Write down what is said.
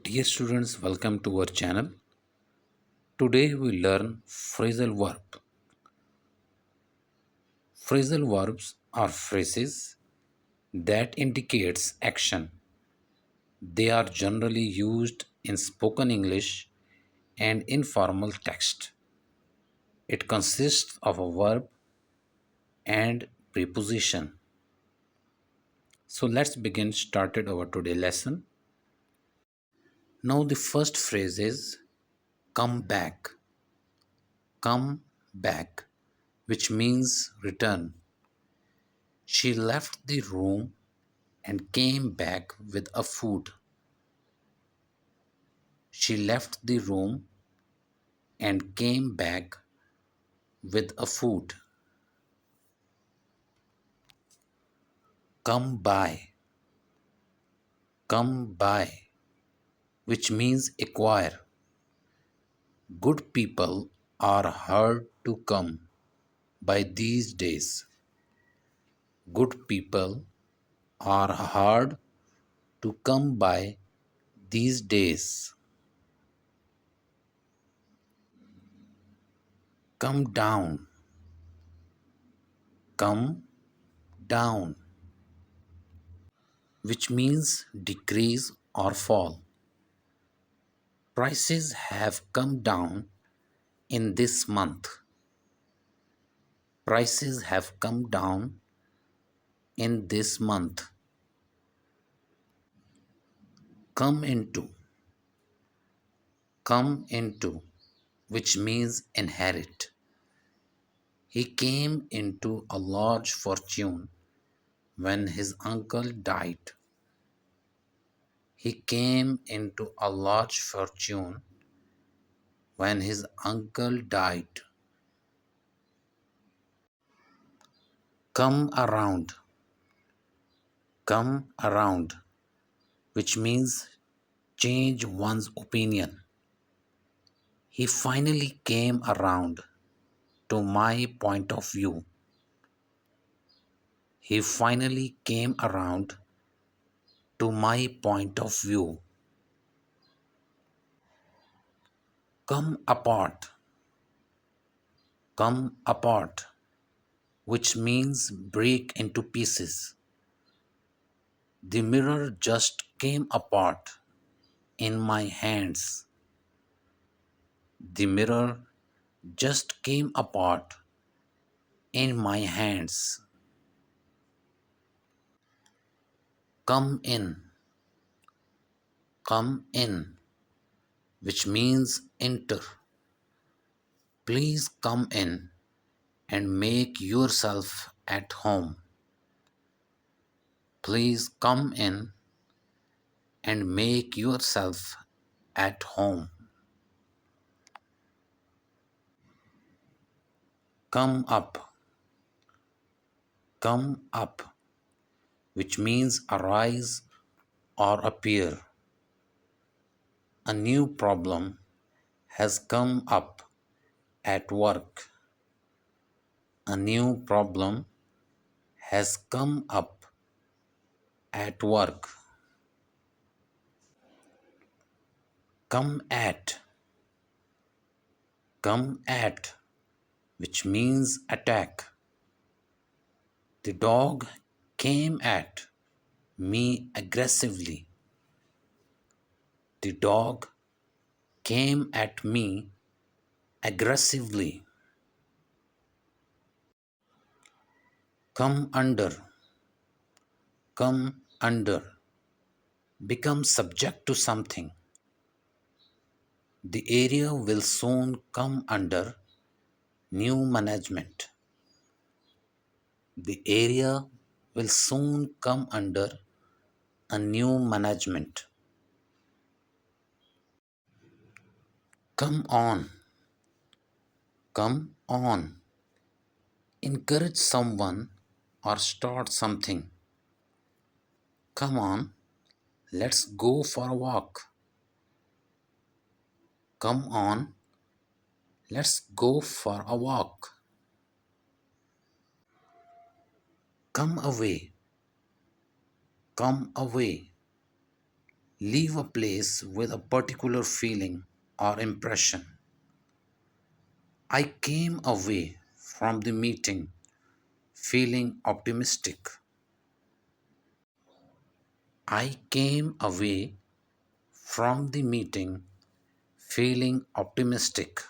Dear students, welcome to our channel. Today we learn phrasal verb. Phrasal verbs are phrases that indicates action. They are generally used in spoken English and informal text. It consists of a verb and preposition. So let's begin started our today lesson. Now the first phrase is come back. Come back, which means return. She left the room and came back with a food. She left the room and came back with a food. Come by. Come by, which means acquire. Good people are hard to come by these days. Good people are hard to come by these days. Come down. Come down, which means decrease or fall. Prices have come down in this month. Prices have come down in this month. Come into. Come into, which means inherit. He came into a large fortune when his uncle died. He came into a large fortune when his uncle died. Come around. Come around, which means change one's opinion. He finally came around to my point of view. He finally came around to my point of view. Come apart. Come apart, which means break into pieces. The mirror just came apart in my hands. The mirror just came apart in my hands. Come in. Come in, which means enter. Please come in and make yourself at home. Please come in and make yourself at home. Come up. Come up, which means arise or appear. A new problem has come up at work. A new problem has come up at work. Come at. Come at, which means attack. The dog came at me aggressively. The dog came at me aggressively. Come under. Come under. Become subject to something. The area will soon come under new management. The area will soon come under a new management. Come on. Come on. Encourage someone or start something. Come on, let's go for a walk. Come on, let's go for a walk. Come away. Come away, Leave a place with a particular feeling or impression. I came away from the meeting feeling optimistic. I came away from the meeting feeling optimistic.